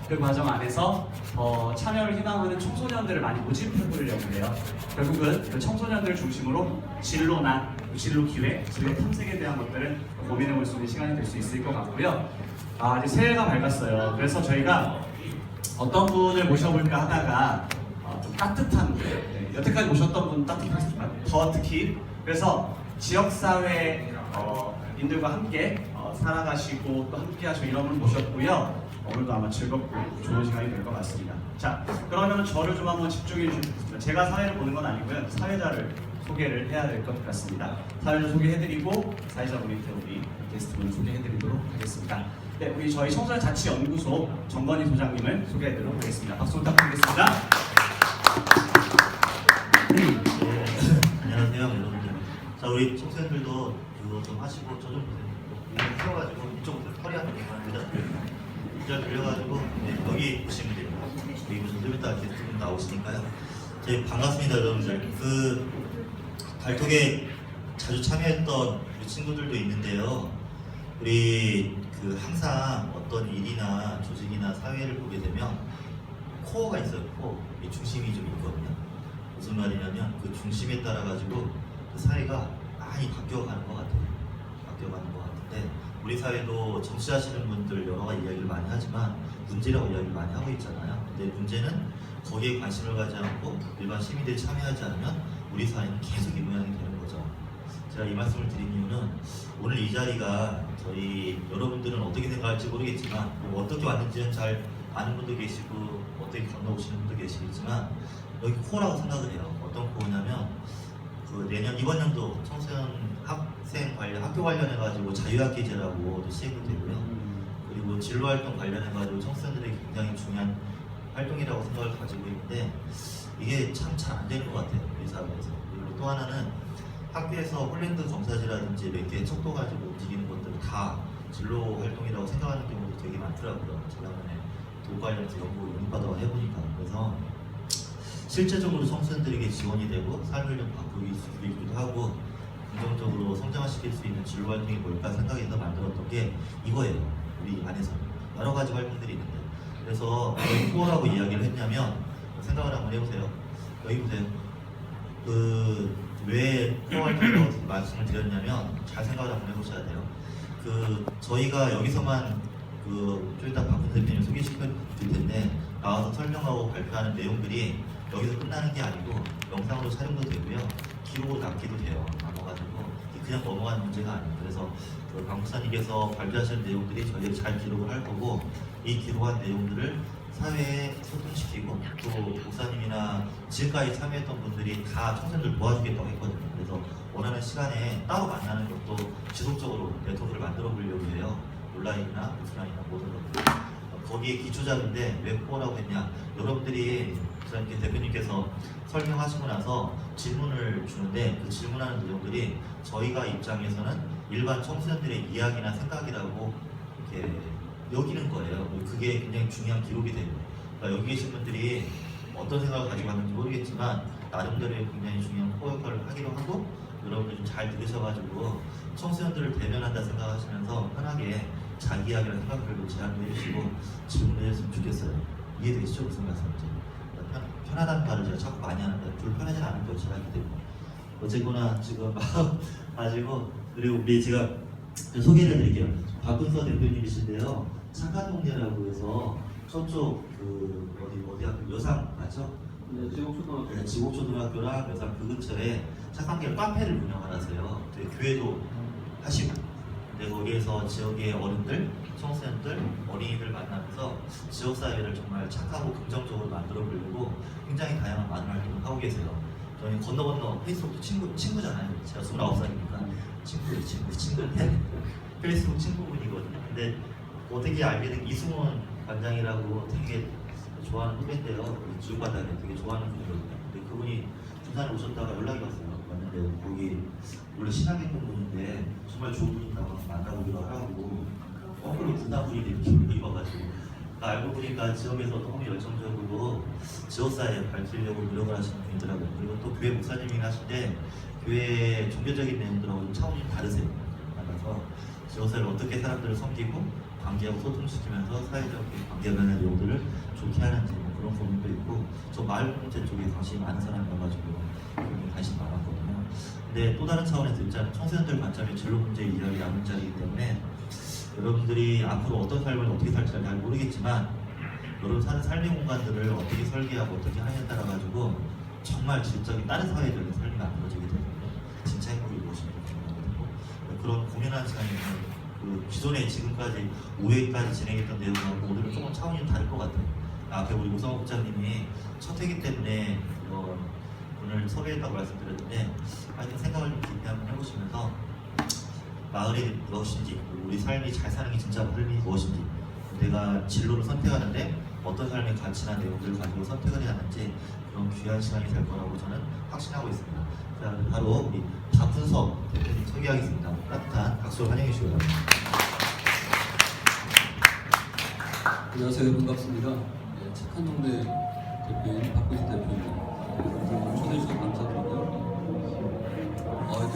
그 과정 안에서 참여를 희망하는 청소년들을 많이 모집해 보려고 해요. 결국은 그 청소년들 중심으로 진로나 진로 기회, 진로 탐색에 대한 것들을 고민해 볼 수 있는 시간이 될 수 있을 것 같고요. 이제 새해가 밝았어요. 그래서 저희가 어떤 분을 모셔볼까 하다가 좀 따뜻한 분, 여태까지 모셨던 분 따뜻하지만 더 특히 그래서 지역사회 인들과 함께 살아가시고 또 함께 하시고 이런 분 모셨고요. 오늘도 아마 즐겁고 좋은 시간이 될 것 같습니다. 자, 그러면 저를 좀 한번 집중해 주시겠습니다. 제가 사회를 보는 건 아니고요. 사회자를 소개를 해야 될 것 같습니다. 사회자 소개해드리고 사회자분이 우리 게스트분을 소개해드리도록 하겠습니다. 네, 우리 저희 청소년 자치연구소 정건희 소장님을 소개해드리도록 하겠습니다. 박수 부탁드리겠습니다. 안녕하세요, 여러분들. 자, 우리 청소년들도 그거 좀 하시고 저 좀 보세요. 이거 풀어가지고 이쪽부터 털이 한 개만 의자 돌려가지고 여기 보시면 돼요. 여기 무슨 좀 이따 게스트분 나오시니까요. 저희 반갑습니다, 여러분들. 그 발톡에 자주 참여했던 우리 친구들도 있는데요. 우리 그 항상 어떤 일이나 조직이나 사회를 보게 되면 코어가 있어요. 코어. 이 중심이 좀 있거든요. 무슨 말이냐면 그 중심에 따라 가지고 그 사회가 많이 바뀌어가는 것 같아요. 바뀌어가는 것 같은데 우리 사회도 정치하시는 분들 여러 가지 이야기를 많이 하지만 문제라고 이야기를 많이 하고 있잖아요. 근데 문제는 거기에 관심을 가지 않고 일반 시민들이 참여하지 않으면 우리 사회는 계속 이 모양이 되는 거죠. 제가 이 말씀을 드린 이유는 오늘 이 자리가 저희 여러분들은 어떻게 생각할지 모르겠지만 어떻게 왔는지는 잘 아는 분도 계시고 어떻게 건너오시는 분도 계시겠지만 여기 코어라고 생각을 해요. 어떤 코어냐면 그 내년 이번 연도 청소년 학생 관련 학교 관련해 가지고 자유학기제라고 또 시행이 되고요. 그리고 진로활동 관련해 가지고 청소년들에게 굉장히 중요한 활동이라고 생각을 가지고 있는데 이게 참 잘 안 되는 것 같아요. 우리 사회에서. 그리고 또 하나는 학교에서 홀랜드 검사제라든지 몇 개 척도 가지고 움직이는 것들을 다 진로 활동이라고 생각하는 경우도 되게 많더라고요. 지난번에 도 관련해서 연구 연구받아 해보니까. 그래서 실제적으로 청소년들에게 지원이 되고 삶을 좀 바꾸기도 하고 긍정적으로 성장시킬 수 있는 진로 활동이 뭘까 생각해서 만들었던 게 이거예요. 우리 안에서 여러 가지 활동들이 있는데 그래서 왜 코어라고 이야기를 했냐면 생각을 한번 해보세요. 여기 보세요. 왜 코어 활동이라고 말씀을 드렸냐면 잘 생각을 한번 해보셔야 돼요. 저희가 여기서만 좀 이따 박근 대표님 소개시켜 드릴 텐데 나와서 설명하고 발표하는 내용들이 여기서 끝나는 게 아니고 영상으로 촬영도 되고요. 기록으로 남기도 돼요. 남아가지고 그냥 넘어가는 문제가 아니에요. 그래서 강 목사님께서 발표하시는 내용들이 저희가 잘 기록을 할 거고 이 기록한 내용들을 사회에 소통시키고 또 목사님이나 지금까지 참여했던 분들이 다 청소년들 도와주겠다고 했거든요. 그래서 원하는 시간에 따로 만나는 것도 지속적으로 네트워크를 만들어 보려고 해요. 온라인이나 오프라인이나 모든 것들. 거기에 기초자료인데 왜 코어라고 했냐? 여러분들이 대표님께서 설명하시고 나서 질문을 주는데 그 질문하는 내용들이 저희가 입장에서는 일반 청소년들의 이야기나 생각이라고 이렇게 여기는 거예요. 그게 굉장히 중요한 기록이 되고 그러니까 여기 계신 분들이 어떤 생각을 가지고 왔는지 모르겠지만 나름대로의 굉장히 중요한 코어 역할을 하기로 하고 여러분들 좀 잘 들으셔가지고 청소년들을 대면한다 생각하시면서 편하게 자기 이야기나 생각들도 제안도 해주시고 질문을 해줬으면 좋겠어요. 이해되시죠? 무슨 말씀인지. 편하다는 말을 제가 자꾸 많이 하는데 불편하진 않을 거예요. 제가 하기 때문에. 어쨌거나 지금 가지고 그리고 우리 제가 소개를 해드릴게요. 박근서 대표님이신데요. 착한 동네라고 해서 저쪽 어디 학교 여상 맞죠? 네, 지곡초등학교. 네, 지곡초등학교랑 여상 그 근처에 착한 길 카페를 운영하세요. 교회도 하시고. 근데 거기에서 지역의 어른들, 청소년들, 어린이들 만나면서 지역사회를 정말 착하고 긍정적으로 만들어 보려고 굉장히 다양한 많은 활동을 하고 계세요. 저희 건너 페이스북도 친구잖아요. 제가 29살이니까 친구인데 페이스북 친구분이거든요. 근데 어떻게 알게 된 이승원 관장이라고 되게 좋아하는 후배인데요. 주바다에 되게 좋아하는 분이거든요. 근데 그분이 부산에 오셨다가 연락이 왔어요. 왔는데 거기 원래 신학했던 분인데 정말 좋은 분이라고 만나보기로 하고 거꾸로 부담분이 이렇게 입어가지고 알고 보니까 지역에서 너무 열정적으로 지역사회에 밝히려고 노력을 하시는 분이더라고요. 그리고 또 교회 목사님이 하신데 교회 종교적인 내용들하고 좀 차원이 다르세요. 만나서 지역사회를 어떻게 사람들을 섬기고 관계하고 소통시키면서 사회적 관계변의 내용들을 좋게 하는지 뭐 그런 고민도 있고, 저 마을 공동체 쪽에 관심이 많은 사람이어가지고 굉장히 관심이 많았거든요. 근데 또 다른 차원에서 일단 청소년들 관점이 진로 문제 이야기 나눈 자리이기 때문에 여러분들이 앞으로 어떤 삶을 어떻게 살지 잘 모르겠지만 여러분 사는 삶의 공간들을 어떻게 설계하고 어떻게 하냐에 따라 가지고 정말 질적인 다른 사회적인 삶이 만들어지게 되거든요. 진짜 행복이 무엇인지 궁금하고 그런 고민하는 시간이 그 기존에 지금까지 5회까지 진행했던 내용하고 오늘은 조금 차원이 다를 것 같아요. 앞에 우리 오성호 국장님이 첫 회기 때문에 오늘 섭외했다고 말씀드렸는데 하여튼 생각을 좀 깊이 한번 해보시면서 마을이 무엇인지 우리 삶이 잘 사는 게 진짜 삶이 무엇인지 내가 진로를 선택하는데 어떤 삶의 가치나 내용들을 가지고 선택을 해야 하는지 그런 귀한 시간이 될 거라고 저는 확신하고 있습니다. 자, 바로 우리 박훈석 대표님 소개하겠습니다. 따뜻한 박수로 환영해 주시기 바랍니다. 안녕하세요. 반갑습니다. 네, 착한 동네 대표인 박훈석 대표입니다. 여러분 초대해 주셔서 감사드리고요.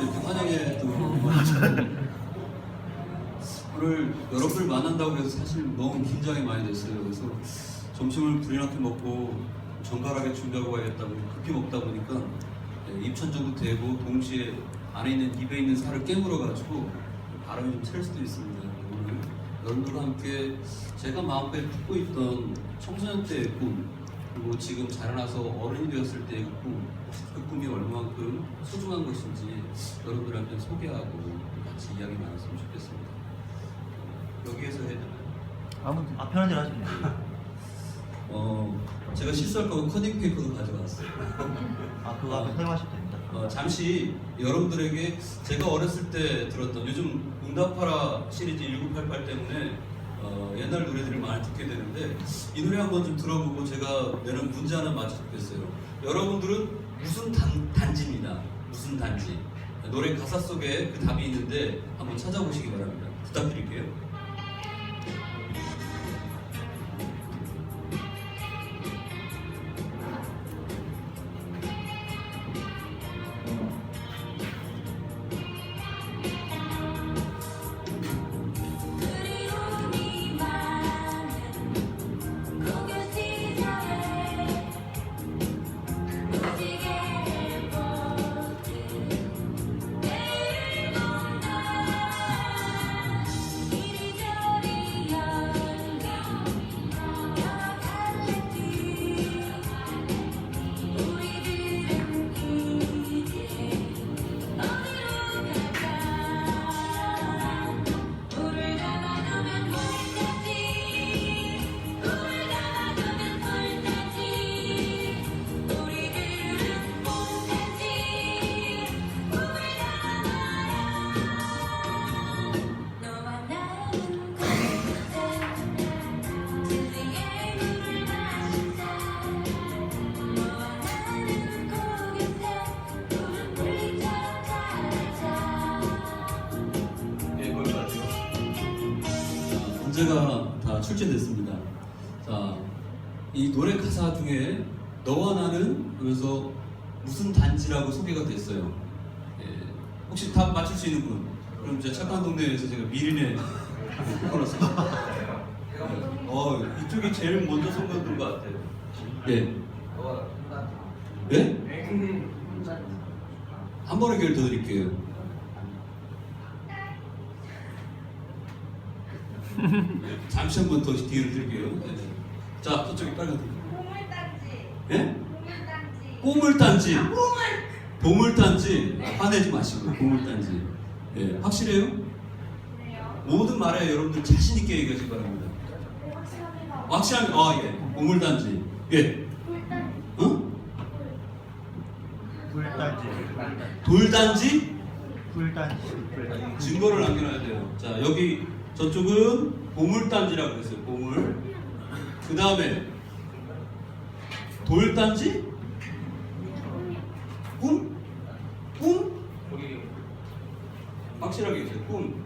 이렇게 환영해 또 오늘 여러분을 만난다고 해서 사실 너무 긴장이 많이 됐어요. 그래서 점심을 불이나게 먹고 정갈하게 준비하고 가야겠다고 급히 먹다 보니까 입천 정도 되고 동시에 안에 있는 입에 있는 살을 깨물어 가지고 바람이 좀 셀 수도 있습니다. 오늘 여러분들과 함께 제가 마음속에 품고 있던 청소년 때의 꿈 그리고 지금 자라나서 어른이 되었을 때의 꿈, 그 꿈이 얼마만큼 소중한 것인지 여러분들한테 소개하고 같이 이야기 나눴으면 좋겠습니다. 여기에서 해야 되나요? 편한 대로 하시면 돼요. 제가 실수할까봐 커닝 페이퍼도 가져왔어요. 그거 앞에 사용하시면 됩니다. 잠시 여러분들에게 제가 어렸을 때 들었던 요즘 응답하라 시리즈 1988 때문에 옛날 노래들을 많이 듣게 되는데 이 노래 한번 좀 들어보고 제가 내는 문제 하나 맞춰보겠어요. 여러분들은 무슨 단지입니다. 무슨 단지. 노래 가사 속에 그 답이 있는데 한번 찾아보시기 바랍니다. 부탁드릴게요. 문제가 다 출제됐습니다. 자, 이 노래 가사 중에 너와 나는 하면서 무슨 단지라고 소개가 됐어요. 혹시 답 맞출 수 있는 분? 그럼 제 착한 동네에서 제가 미리네 걸었습니다. 이쪽이 제일 먼저 손거든 것 같아요. 예. 예? 한 번에 기회를 더 드릴게요. 잠시 한 번 더 기회를 드릴게요. 네. 자, 저쪽에 빨간 색. 보물단지. 예? 보물단지. 보물단지. 보물단지. 화내지 마시고 보물단지. 예, 확실해요? 네요. 모든 말에 여러분들 자신 있게 얘기하시기 바랍니다. 확실합니다. 확실한 예, 보물단지. 예, 돌단지. 어? 불단지. 돌단지? 증거를 남겨놔야 돼요. 자, 여기 저쪽은 보물단지라고 그랬어요. 보물. 그 다음에 돌단지? 꿈? 꿈? 확실하게 얘기해요. 꿈.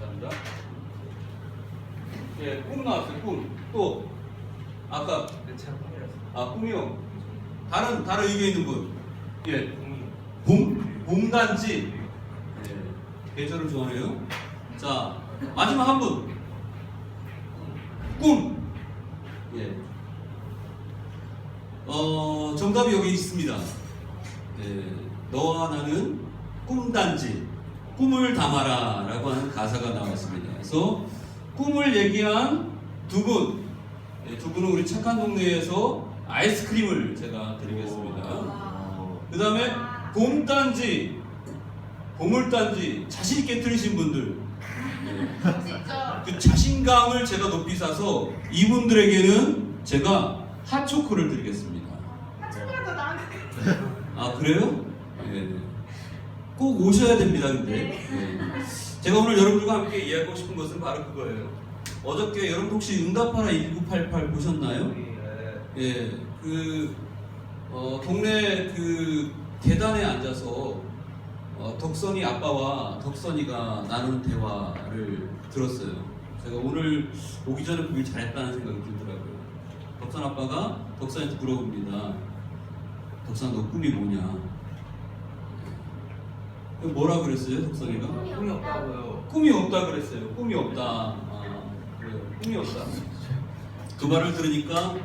감사합니다. 예, 꿈 나왔어요. 꿈. 또 아까 꿈이요. 다른 의견 있는 분. 예. 봄단지. 예. 계절을 좋아해요. 자, 마지막 한 분. 꿈. 예. 정답이 여기 있습니다. 예. 너와 나는 꿈단지, 꿈을 담아라 라고 하는 가사가 나왔습니다. 그래서 꿈을 얘기한 두 분, 두 분은 우리 착한 동네에서 아이스크림을 제가 드리겠습니다. 그 다음에 봄단지, 보물단지 자신있게 들으신 분들, 진짜. 그 자신감을 제가 높이 사서 이분들에게는 제가 핫초코를 드리겠습니다. 한쪽이라도 나한테. 아 그래요? 예. 꼭 오셔야 됩니다. 근데 예. 제가 오늘 여러분들과 함께 이야기하고 싶은 것은 바로 그거예요. 어저께 여러분 혹시 응답하라 1988 보셨나요? 예. 그 동네 그 계단에 앉아서 덕선이 아빠와 덕선이가 나누는 대화를 들었어요. 제가 오늘 오기 전에 보길 잘했다는 생각이 들더라고요. 덕선 아빠가 덕선이한테 물어봅니다. 덕선아 너 꿈이 뭐냐? 뭐라 그랬어요 덕선이가? 꿈이 없다고요. 꿈이 없다 그랬어요. 꿈이 없다. 아, 그래요. 꿈이 없다. 그 말을 들으니까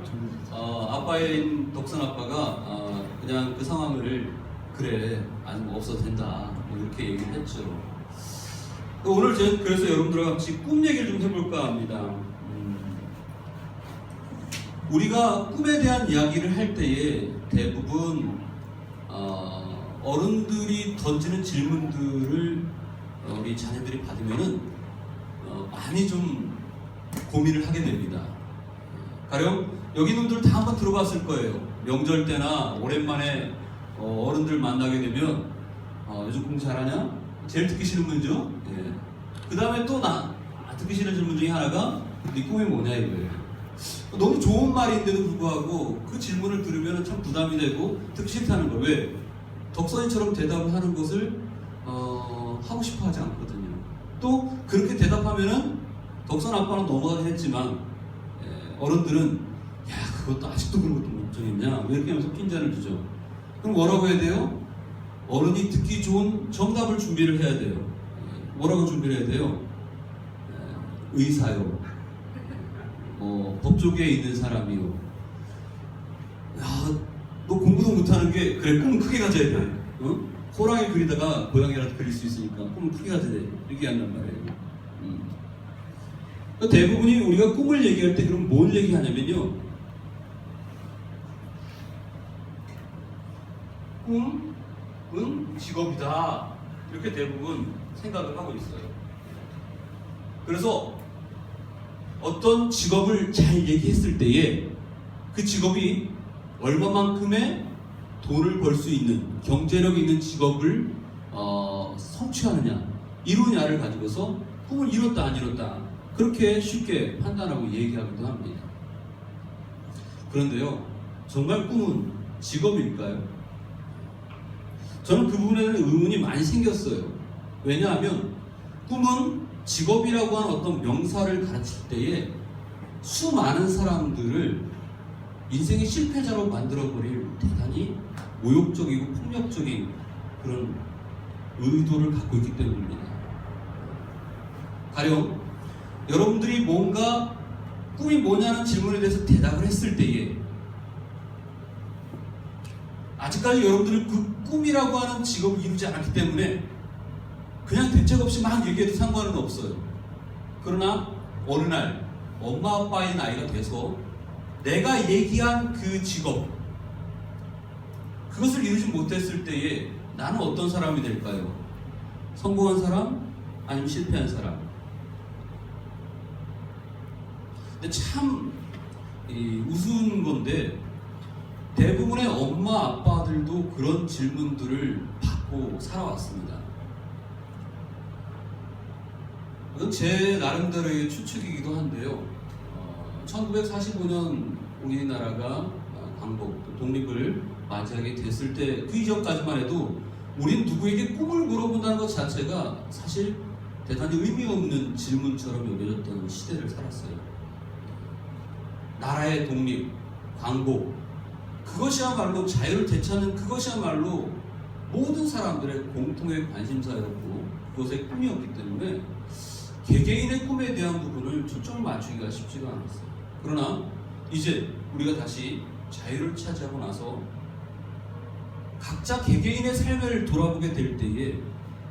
아빠인 덕선 아빠가 그냥 그 상황을 그래 아직 뭐 없어도 된다 뭐 이렇게 얘기를 했죠. 오늘 저는 그래서 여러분들과 같이 꿈 얘기를 좀 해볼까 합니다. 우리가 꿈에 대한 이야기를 할 때에 대부분 어른들이 던지는 질문들을 우리 자녀들이 받으면은 많이 좀 고민을 하게 됩니다. 가령 여기 놈들 다 한번 들어봤을 거예요. 명절 때나 오랜만에 어른들 만나게 되면 요즘 공부 잘하냐? 제일 듣기 싫은 문제. 예. 그 다음에 또 듣기 싫은 질문 중에 하나가 네 꿈이 뭐냐 이거예요. 너무 좋은 말인데도 불구하고 그 질문을 들으면 참 부담이 되고 듣기 싫다는 거예요. 왜? 덕선이처럼 대답을 하는 것을 하고 싶어 하지 않거든요. 또 그렇게 대답하면은 덕선 아빠는 넘어가긴 했지만 어른들은 야 그것도 아직도 그런 것도 못 정했냐 왜 이렇게 하면서 핀잔을 주죠. 그럼 뭐라고 해야 돼요? 어른이 듣기 좋은 정답을 준비를 해야 돼요. 뭐라고 준비를 해야 돼요? 의사요. 법조계에 있는 사람이요. 야, 너 공부도 못하는 게 그래 꿈은 크게 가져야 돼. 어? 호랑이 그리다가 고양이라도 그릴 수 있으니까 꿈은 크게 가져야 돼. 이렇게 한단 말이에요. 그러니까 대부분이 우리가 꿈을 얘기할 때 그럼 뭘 얘기하냐면요. 꿈은 직업이다. 이렇게 대부분 생각을 하고 있어요. 그래서 어떤 직업을 잘 얘기했을 때에 그 직업이 얼마만큼의 돈을 벌 수 있는 경제력 있는 직업을 성취하느냐 이루냐를 가지고서 꿈을 이뤘다 안 이뤘다 그렇게 쉽게 판단하고 얘기하기도 합니다. 그런데요 정말 꿈은 직업일까요? 저는 그 부분에는 의문이 많이 생겼어요. 왜냐하면 꿈은 직업이라고 하는 어떤 명사를 가르칠 때에 수많은 사람들을 인생의 실패자로 만들어버릴 대단히 모욕적이고 폭력적인 그런 의도를 갖고 있기 때문입니다. 가령 여러분들이 뭔가 꿈이 뭐냐는 질문에 대해서 대답을 했을 때에 아직까지 여러분들은 그 꿈이라고 하는 직업을 이루지 않았기 때문에 그냥 대책 없이 막 얘기해도 상관은 없어요. 그러나 어느 날 엄마 아빠인 아이가 돼서 내가 얘기한 그 직업 그것을 이루지 못했을 때에 나는 어떤 사람이 될까요? 성공한 사람? 아니면 실패한 사람? 근데 참 우스운 건데 대부분의 엄마 아빠들도 그런 질문들을 받고 살아왔습니다. 이건 제 나름대로의 추측이기도 한데요. 1945년 우리나라가 광복, 독립을 맞이하게 됐을 때 그 이전까지만 해도 우린 누구에게 꿈을 물어본다는 것 자체가 사실 대단히 의미 없는 질문처럼 여겨졌던 시대를 살았어요. 나라의 독립, 광복, 그것이야말로 자유를 되찾는 그것이야말로 모든 사람들의 공통의 관심사였고 그것의 꿈이었기 때문에 개개인의 꿈에 대한 부분을 초점을 맞추기가 쉽지가 않았어요. 그러나 이제 우리가 다시 자유를 차지하고 나서 각자 개개인의 삶을 돌아보게 될 때에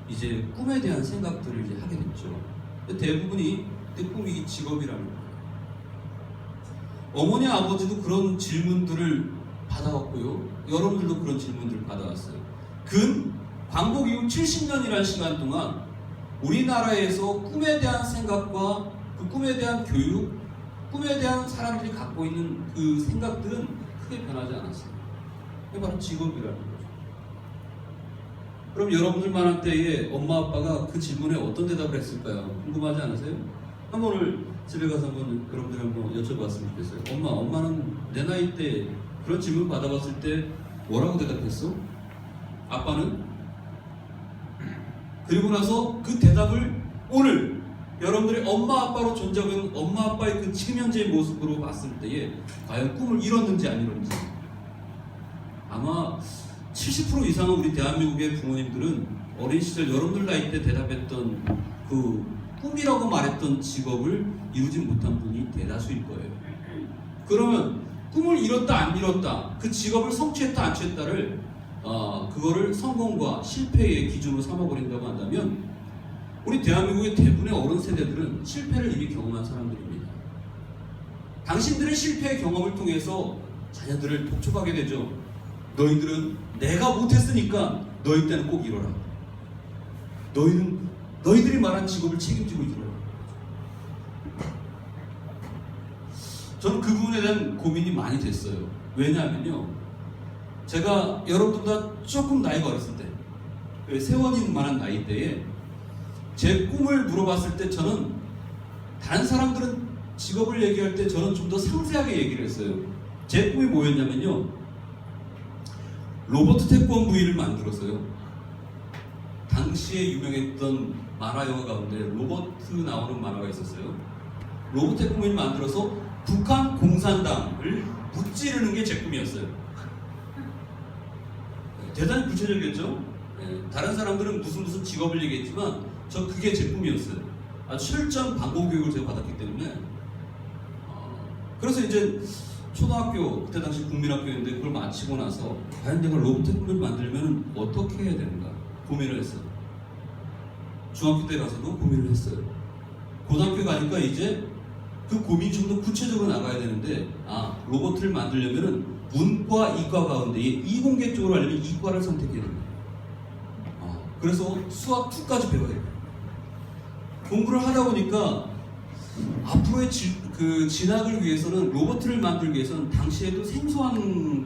이제 꿈에 대한 생각들을 이제 하게 됐죠. 근데 대부분이 내 꿈이 직업이라는 거예요. 어머니 아버지도 그런 질문들을 받아왔고요. 여러분들도 그런 질문들을 받아왔어요. 근 광복 이후 70년이라는 시간 동안 우리나라에서 꿈에 대한 생각과 그 꿈에 대한 교육, 꿈에 대한 사람들이 갖고 있는 그 생각들은 크게 변하지 않았어요. 그게 바로 직업이라는 거죠. 그럼 여러분들만 할 때에 엄마 아빠가 그 질문에 어떤 대답을 했을까요? 궁금하지 않으세요? 한번 오늘 집에 가서 한번 여러분들 한번 여쭤봤으면 좋겠어요. 엄마는 내 나이 때 그런 질문 받아봤을 때 뭐라고 대답했어? 아빠는? 그리고 나서 그 대답을 오늘 여러분들이 엄마 아빠로 존재하고 있는 엄마 아빠의 그 지금 현재의 모습으로 봤을 때에 과연 꿈을 이뤘는지 안 이뤘는지 아마 70% 이상은 우리 대한민국의 부모님들은 어린 시절 여러분들 나이 때 대답했던 그 꿈이라고 말했던 직업을 이루지 못한 분이 대다수일 거예요. 그러면 꿈을 이뤘다 안 이뤘다, 그 직업을 성취했다 안 취했다를 그거를 성공과 실패의 기준으로 삼아버린다고 한다면 우리 대한민국의 대부분의 어른 세대들은 실패를 이미 경험한 사람들입니다. 당신들의 실패의 경험을 통해서 자녀들을 독촉하게 되죠. 너희들은 내가 못했으니까 너희 때는 꼭 이뤄라. 너희들이 말한 직업을 책임지고 이뤄라. 저는 그 부분에 대한 고민이 많이 됐어요. 왜냐하면요, 제가 여러분들보다 조금 나이가 어렸을 때, 세원이만한 나이대에 제 꿈을 물어봤을 때 저는 다른 사람들은 직업을 얘기할 때 저는 좀 더 상세하게 얘기를 했어요. 제 꿈이 뭐였냐면요, 로버트 태권브이를 만들었어요. 당시에 유명했던 만화 영화 가운데 로버트 나오는 만화가 있었어요. 로버트 태권브이를 만들어서 북한 공산당을 무찌르는 게 제 꿈이었어요. 대단히 구체적이었죠. 다른 사람들은 무슨 직업을 얘기했지만 저 그게 제 꿈이었어요. 아주 철저한 방공 교육을 제가 받았기 때문에 그래서 이제 초등학교, 그때 당시 국민학교였는데 그걸 마치고 나서 과연 내가 로봇 태권을 만들면 어떻게 해야 되는가 고민을 했어요. 중학교 때 가서도 고민을 했어요. 고등학교 가니까 이제 그 고민이 좀 더 구체적으로 나가야 되는데 로봇을 만들려면 문과 이과 가운데 이공계 쪽으로 하려면 이과를 선택해야 됩니다. 그래서 수학 2까지 배워야 돼요. 공부를 하다 보니까 앞으로의 그 진학을 위해서는 로봇을 만들기 위해서는 당시에도 생소한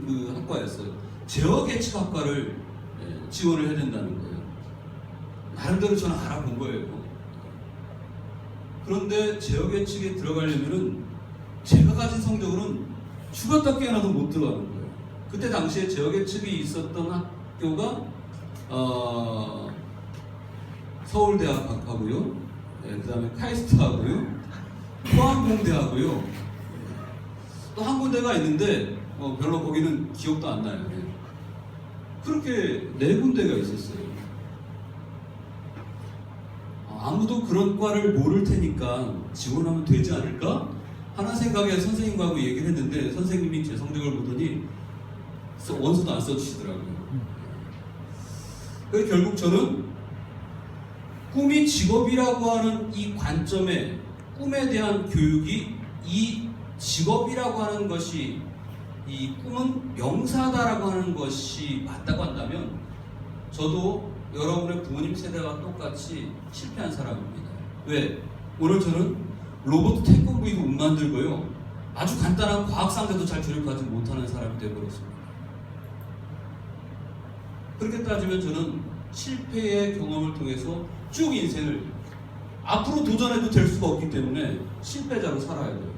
그 학과였어요. 제어계측학과를 지원을 해야 된다는 거예요. 나름대로 저는 알아본 거예요. 그런데 제어계측에 들어가려면은 제가 가진 성적으로는 죽었다 깨어나도 못 들어가는 거예요. 그때 당시에 제어계측이 있었던 학교가 서울대학하고요, 그 다음에 카이스트하고요, 포항공대하고요, 또 한 군데가 있는데 별로 거기는 기억도 안 나요. 그렇게 4군데가 있었어요. 아무도 그런 과를 모를 테니까 지원하면 되지 않을까 하는 생각에 선생님하고 얘기를 했는데 선생님이 제 성적을 보더니 원서도 안 써주시더라고요. 그래서 결국 저는 꿈이 직업이라고 하는 이 관점에 꿈에 대한 교육이 이 직업이라고 하는 것이 이 꿈은 명사다라고 하는 것이 맞다고 한다면 저도 여러분의 부모님 세대와 똑같이 실패한 사람입니다. 왜? 오늘 저는 로봇 태권브이도 못 만들고요, 아주 간단한 과학상대도 잘 조립하지 못하는 사람이 되어버렸습니다. 그렇게 따지면 저는 실패의 경험을 통해서 쭉 인생을 앞으로 도전해도 될 수가 없기 때문에 실패자로 살아야 돼요.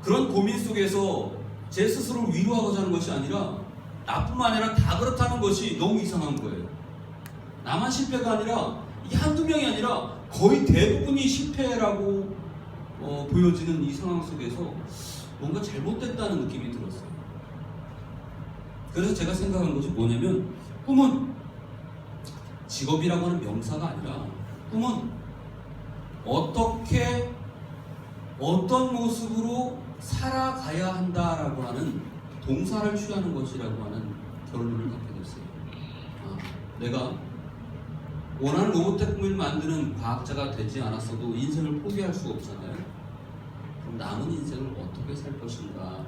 그런 고민 속에서 제 스스로를 위로하고자 하는 것이 아니라 나뿐만 아니라 다 그렇다는 것이 너무 이상한 거예요. 나만 실패가 아니라 이게 한두 명이 아니라 거의 대부분이 실패라고 보여지는 이 상황 속에서 뭔가 잘못됐다는 느낌이 들었어요. 그래서 제가 생각한 것이 뭐냐면 꿈은 직업이라고 하는 명사가 아니라 꿈은 어떻게 어떤 모습으로 살아가야 한다라고 하는 동사를 취하는 것이라고 하는 결론을 갖게 됐어요. 내가 원하는 로봇의 꿈을 만드는 과학자가 되지 않았어도 인생을 포기할 수 없잖아요. 그럼 남은 인생을 어떻게 살 것인가?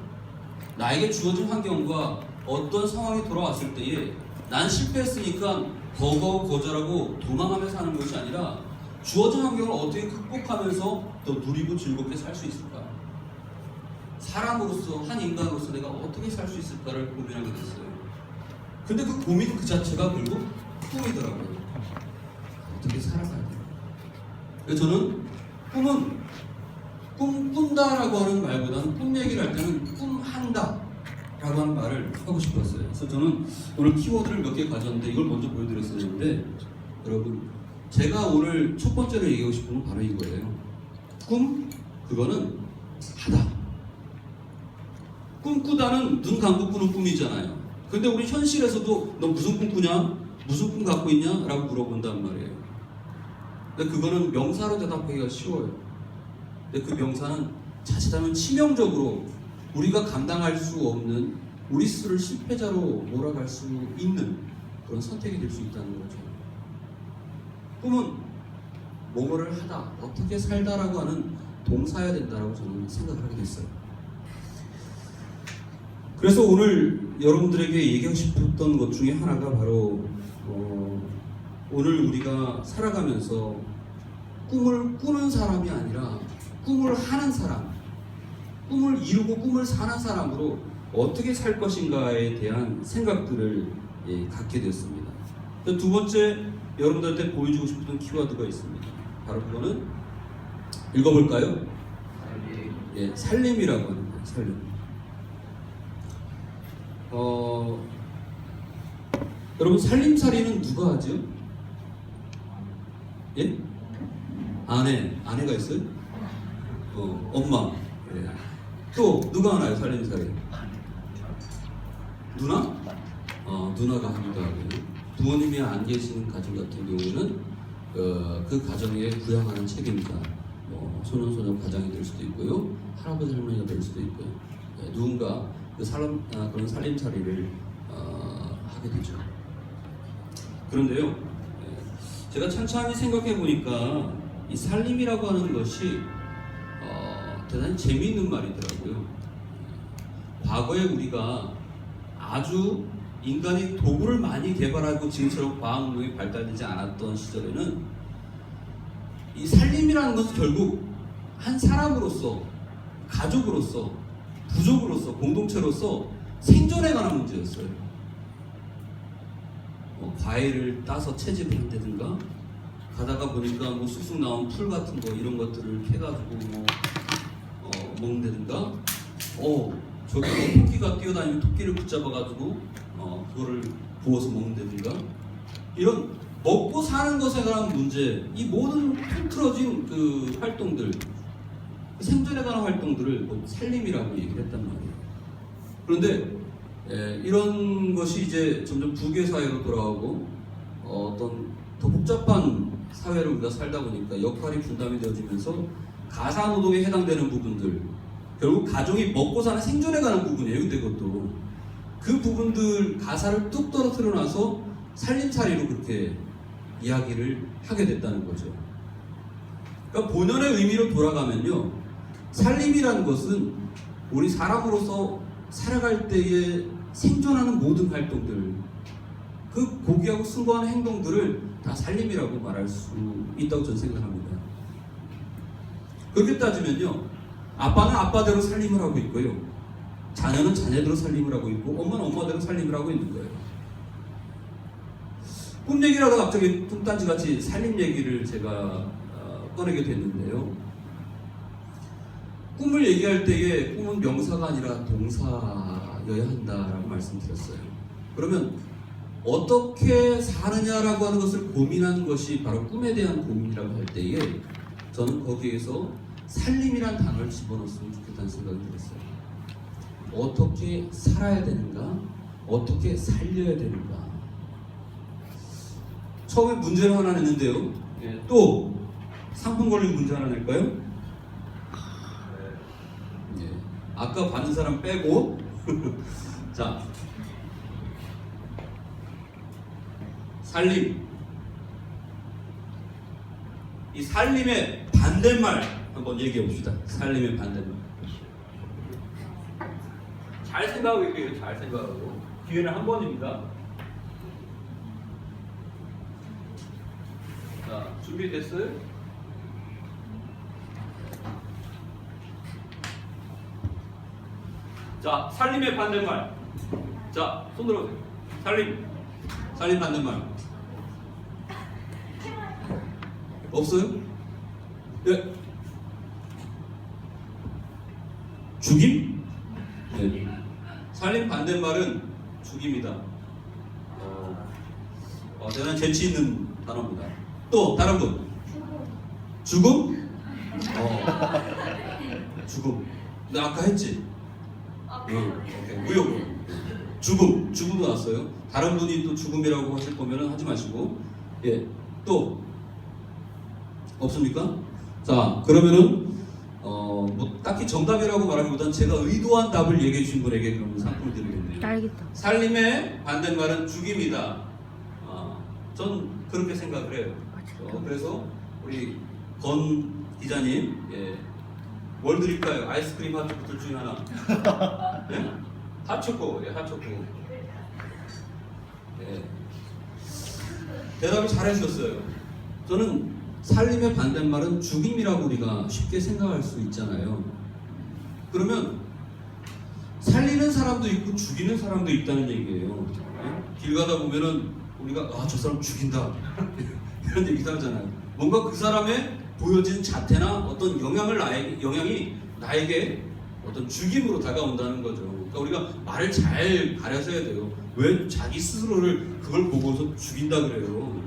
나에게 주어진 환경과 어떤 상황이 돌아왔을 때에 난 실패했으니까 버거워 거절하고 도망하며 사는 것이 아니라 주어진 환경을 어떻게 극복하면서 더 누리고 즐겁게 살 수 있을까? 사람으로서, 한 인간으로서 내가 어떻게 살 수 있을까를 고민하게 됐어요. 근데 그 고민 그 자체가 결국 꿈이더라고요. 어떻게 살아가야 돼요? 그래서 저는 꿈은 꿈꾼다라고 하는 말보다는 꿈 얘기를 할 때는 꿈한다 라고 하는 말을 하고 싶었어요. 그래서 저는 오늘 키워드를 몇 개 가져왔는데 이걸 먼저 보여드렸어야 했는데, 여러분, 제가 오늘 첫 번째로 얘기하고 싶은 건 바로 이거예요. 그거는 하다. 꿈꾸다는 눈 감고 꾸는 꿈이잖아요. 근데 우리 현실에서도 너 무슨 꿈 꾸냐? 무슨 꿈 갖고 있냐? 라고 물어본단 말이에요. 근데 그거는 명사로 대답하기가 쉬워요. 근데 그 명사는 자칫하면 치명적으로 우리가 감당할 수 없는, 우리 스스로를 실패자로 몰아갈 수 있는 그런 선택이 될 수 있다는 거죠. 꿈은 뭐뭐를 하다, 어떻게 살다라고 하는 동사여야 된다라고 저는 생각을 하게 됐어요. 그래서 오늘 여러분들에게 얘기하고 싶었던 것 중에 하나가 바로 오늘 우리가 살아가면서 꿈을 꾸는 사람이 아니라 꿈을 하는 사람, 꿈을 이루고 꿈을 사는 사람으로 어떻게 살 것인가에 대한 생각들을 갖게 됐습니다. 두 번째 여러분들한테 보여주고 싶은 키워드가 있습니다. 바로 그거는 읽어볼까요? 살림이라고 하는 거예요. 살림. 여러분, 살림살이는 누가 하죠? 예? 아내가 있어요? 엄마. 예. 또 누가 하나요? 살림살이? 누나? 누나가 하기도 하고요. 부모님이 안 계시는 가정 같은 경우에는 그 가정에 부양하는 책임자, 소년소녀 가장이 될 수도 있고요, 할아버지 할머니가 될 수도 있고요. 누군가 그런 살림살이를 하게 되죠. 그런데요, 제가 찬찬히 생각해 보니까 이 살림이라고 하는 것이 대단히 재미있는 말이더라고요. 과거에 우리가 아주 인간이 도구를 많이 개발하고 지금처럼 과학능력이 발달되지 않았던 시절에는 이 살림이라는 것은 결국 한 사람으로서, 가족으로서, 부족으로서, 공동체로서 생존에 관한 문제였어요. 과일을 따서 채집을 한다든가, 가다가 보니까 쑥쑥 나온 풀 같은 거, 이런 것들을 캐가지고 먹는다든가, 저기 토끼가 뛰어다니면 토끼를 붙잡아가지고 그거를 구워서 먹는다든가, 이런 먹고 사는 것에 관한 문제, 이 모든 틀어진 그 활동들, 생존에 관한 활동들을 살림이라고 얘기를 했단 말이에요. 그런데 이런 것이 이제 점점 부계 사회로 돌아오고 어떤 더 복잡한 사회를 우리가 살다 보니까 역할이 분담이 되어지면서 가사 노동에 해당되는 부분들, 결국 가족이 먹고 사는 생존에 관한 부분이에요. 근데 그것도 그 부분들 가사를 뚝 떨어뜨려 놔서 살림살이로 그렇게 이야기를 하게 됐다는 거죠. 그러니까 본연의 의미로 돌아가면요, 살림이라는 것은 우리 사람으로서 살아갈 때에 생존하는 모든 활동들, 그 고귀하고 숭고한 행동들을 다 살림이라고 말할 수 있다고 저는 생각합니다. 그렇게 따지면요, 아빠는 아빠대로 살림을 하고 있고요, 자녀는 자녀대로 살림을 하고 있고, 엄마는 엄마대로 살림을 하고 있는 거예요. 꿈 얘기를 하다가 갑자기 뚱딴지같이 살림 얘기를 제가 꺼내게 됐는데요, 꿈을 얘기할 때에 꿈은 명사가 아니라 동사여야 한다라고 말씀드렸어요. 그러면 어떻게 사느냐라고 하는 것을 고민하는 것이 바로 꿈에 대한 고민이라고 할 때에 저는 거기에서 살림이란 단어를 집어넣었으면 좋겠다는 생각이 들었어요. 어떻게 살아야 되는가? 어떻게 살려야 되는가? 처음에 문제를 하나 냈는데요, 예, 또 상품 걸린 문제 하나 낼까요? 예, 아까 받은 사람 빼고 자, 살림. 이 살림의 반대말 한번 얘기해 봅시다. 살림의 반대말. 잘 생각하고 있게요. 잘 생각하고. 기회는 한 번입니다. 자, 준비됐어요? 자, 살림의 반대말. 자, 손 들어보세요. 살림. 살림 반대말. 없어요? 예. 죽임? 네. 살림 반대말은 죽임이다. 대단히 재치 있는 단어입니다. 또 다른 분. 죽음? 죽음. 나 아까 했지? 오케이. 무효. 죽음. 죽음도 나왔어요. 다른 분이 또 죽음이라고 하실 거면 하지 마시고. 예. 또 없습니까? 자, 그러면은 뭐 딱히 정답이라고 말하기보다는 제가 의도한 답을 얘기해 주신 분에게 그럼 상품을 드리겠네요. 알겠다. 살림의 반대말은 죽임이다. 전 그렇게 생각을 해요. 그래서 우리 건 기자님, 예, 뭘 드릴까요? 아이스크림 핫초코 둘 중에 하나. 네? 핫초코, 예, 핫초코. 예. 대답을 잘 해주셨어요. 저는 살림의 반대말은 죽임이라고 우리가 쉽게 생각할 수 있잖아요. 그러면 살리는 사람도 있고 죽이는 사람도 있다는 얘기예요. 길 가다 보면은 우리가 저 사람 죽인다 이런 얘기 하잖아요. 뭔가 그 사람의 보여진 자태나 어떤 영향이 나에게 어떤 죽임으로 다가온다는 거죠. 그러니까 우리가 말을 잘 가려서 해야 돼요. 왜 자기 스스로를 그걸 보고서 죽인다 그래요?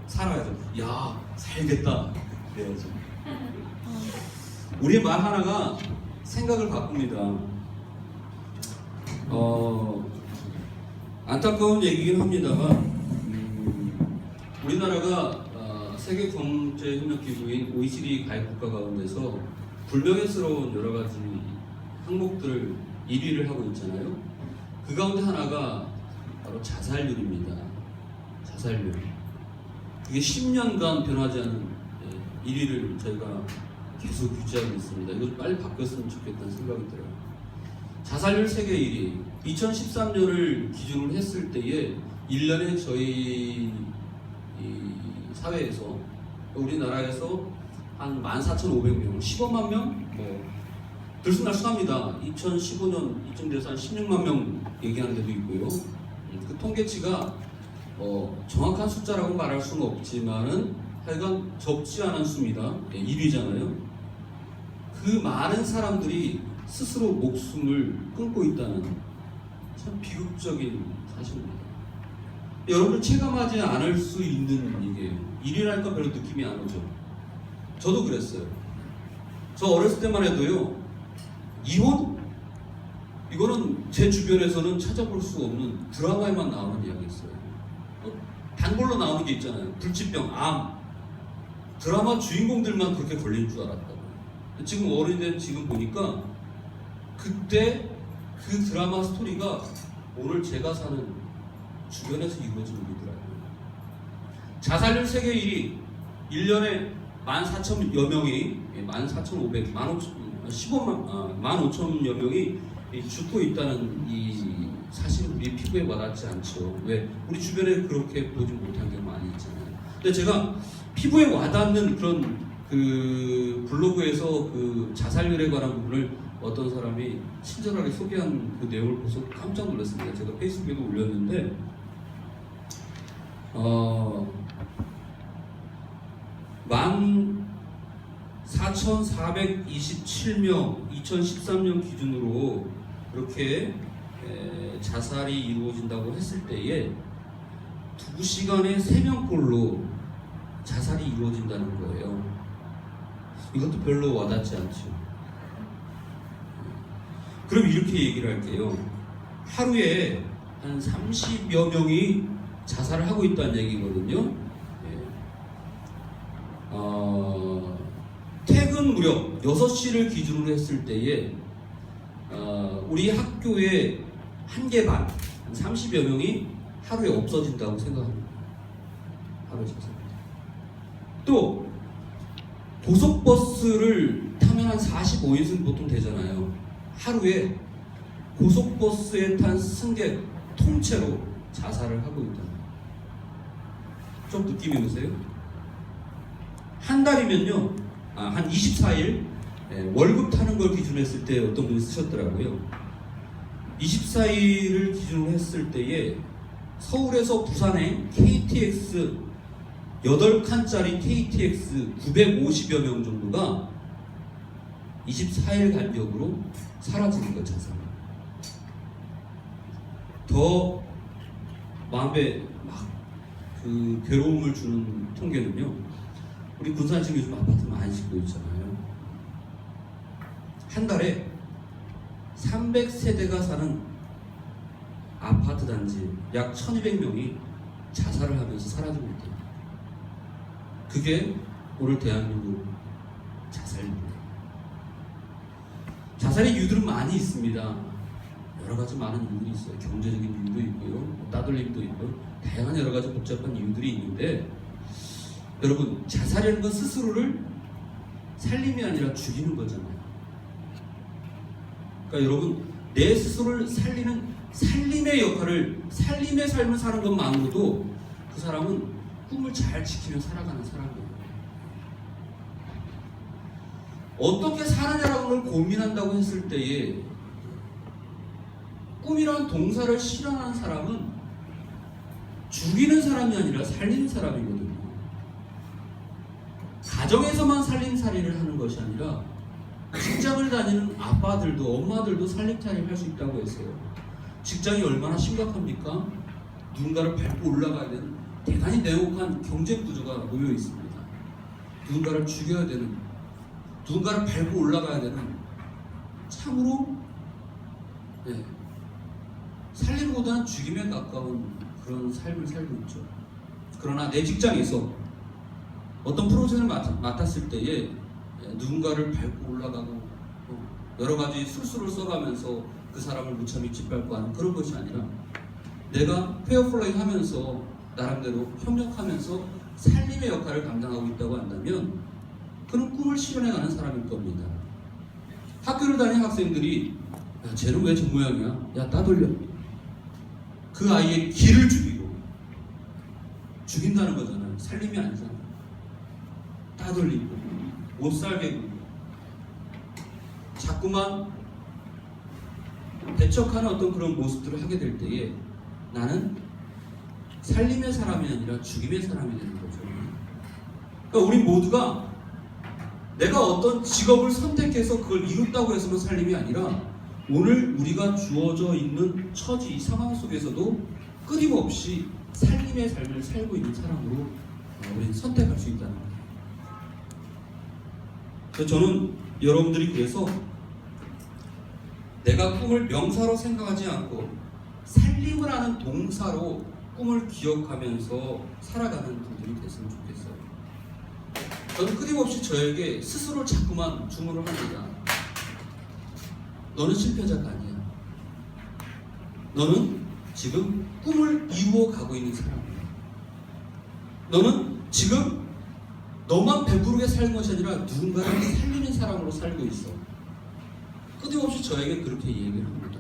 살아야죠. 야, 살겠다. 그래야죠. 우리의 말 하나가 생각을 바꿉니다. 안타까운 얘기긴 합니다만, 우리나라가 세계경제협력기구인 OECD 가입 국가 가운데서 불명예스러운 여러 가지 항목들을 1위를 하고 있잖아요. 그 가운데 하나가 바로 자살률입니다. 자살률. 이게 10년간 변하지 않은 1위를 저희가 계속 유지하고 있습니다. 이거 빨리 바뀌었으면 좋겠다는 생각이 들어요. 자살률 세계 1위. 2013년을 기준으로 했을 때에 1년에 저희 사회에서, 우리나라에서 한 14,500명, 15만 명? 들쑥날쑥합니다. 2015년 이쯤 돼서 한 16만 명 얘기하는 데도 있고요. 그 통계치가 정확한 숫자라고 말할 수는 없지만은 하여간 적지 않은 수입니다. 1위잖아요. 그 많은 사람들이 스스로 목숨을 끊고 있다는 참 비극적인 사실입니다. 여러분들 체감하지 않을 수 있는 얘기예요. 1위라니까 별로 느낌이 안 오죠. 저도 그랬어요. 저 어렸을 때만 해도요, 이혼? 이거는 제 주변에서는 찾아볼 수 없는 드라마에만 나오는 이야기였어요. 단골로 나오는 게 있잖아요. 불치병, 암. 드라마 주인공들만 그렇게 걸린 줄 알았다고. 지금 어른이 된 지금 보니까 그때 그 드라마 스토리가 오늘 제가 사는 주변에서 이루어지는 일이더라고요. 자살률 세계 1위, 1년에 14,000여 명이, 14,500, 15,000여 명이 죽고 있다는 이 사실은 우리 피부에 와닿지 않죠. 왜? 우리 주변에 그렇게 보지 못한 게 많이 있잖아요. 근데 제가 피부에 와닿는 그런 그 블로그에서 그 자살률에 관한 부분을 어떤 사람이 친절하게 소개한 그 내용을 보고서 깜짝 놀랐습니다. 제가 페이스북에도 올렸는데, 14,427명 2013년 기준으로 그렇게 자살이 이루어진다고 했을 때에 2시간에 3명꼴로 자살이 이루어진다는 거예요. 이것도 별로 와닿지 않죠. 그럼 이렇게 얘기를 할게요. 하루에 한 30여 명이 자살을 하고 있다는 얘기거든요. 새벽 무렵 6시를 기준으로 했을 때에 우리 학교의 한 개 반, 한 30여 명이 하루에 없어진다고 생각합니다. 하루에 없어집니다. 또 고속버스를 타면 한 45인승 보통 되잖아요. 하루에 고속버스에 탄 승객 통째로 자살을 하고 있다. 좀 느낌이 오세요? 한 달이면요, 한 24일 월급 타는 걸 기준으로 했을 때 어떤 분이 쓰셨더라고요. 24일을 기준으로 했을 때에 서울에서 부산행 KTX 8칸짜리 KTX 950여 명 정도가 24일 간격으로 사라지는 것 자살. 더 마음에 막 그 괴로움을 주는 통계는요. 우리 군산 지금 요즘 아파트 많이 짓고 있잖아요. 한 달에 300세대가 사는 아파트 단지 약 1200명이 자살을 하면서 사라지고 있대요. 그게 오늘 대한민국 자살입니다. 자살의 이유들은 많이 있습니다. 여러 가지 많은 이유들이 있어요. 경제적인 이유도 있고요, 따돌림도 있고요, 다양한 여러 가지 복잡한 이유들이 있는데, 여러분, 자살이라는 건 스스로를 살림이 아니라 죽이는 거잖아요. 그러니까 여러분, 내 스스로를 살리는 살림의 역할을, 살림의 삶을 사는 것만으로도 그 사람은 꿈을 잘 지키며 살아가는 사람이에요. 어떻게 사느냐라는 걸 고민한다고 했을 때에 꿈이란 동사를 실현하는 사람은 죽이는 사람이 아니라 살리는 사람이거든요. 가정에서만 살림살이를 하는 것이 아니라 직장을 다니는 아빠들도 엄마들도 살림살이를 할 수 있다고 했어요. 직장이 얼마나 심각합니까? 누군가를 밟고 올라가야 되는 대단히 냉혹한 경쟁 구조가 놓여 있습니다. 누군가를 죽여야 되는, 누군가를 밟고 올라가야 되는, 참으로 살림보다는 죽임에 가까운 그런 삶을 살고 있죠. 그러나 내 직장에서 어떤 프로젝트를 맡았을 때에 누군가를 밟고 올라가고 여러 가지 술수를 써가면서 그 사람을 무참히 짓밟고 하는 그런 것이 아니라 내가 페어플레이 하면서 나름대로 협력하면서 살림의 역할을 감당하고 있다고 한다면 그는 꿈을 실현해가는 사람일 겁니다. 학교를 다니는 학생들이 야, 쟤는 왜 저 모양이야? 야, 따돌려. 그 아이의 기를 죽이고 죽인다는 거잖아요. 살림이 아니잖아요. 따돌리고 못 살게 굴고 자꾸만 배척하는 어떤 그런 모습들을 하게 될 때에 나는 살림의 사람이 아니라 죽임의 사람이 되는 거죠. 그러니까 우리 모두가 내가 어떤 직업을 선택해서 그걸 이뤘다고 해서만 살림이 아니라 오늘 우리가 주어져 있는 처지, 상황 속에서도 끊임없이 살림의 삶을 살고 있는 사람으로 우리는 선택할 수 있다는 거예요. 그래서 저는 여러분들이 그래서 내가 꿈을 명사로 생각하지 않고 살림을 하는 동사로 꿈을 기억하면서 살아가는 분들이 됐으면 좋겠어요. 저는 끊임없이 저에게 스스로 자꾸만 주문을 합니다. 너는 실패자가 아니야. 너는 지금 꿈을 이루어 가고 있는 사람이야. 너는 지금 너만 배부르게 사는 것이 아니라 누군가를 살리는 사람으로 살고 있어. 끊임없이 저에게 그렇게 얘기를 합니다.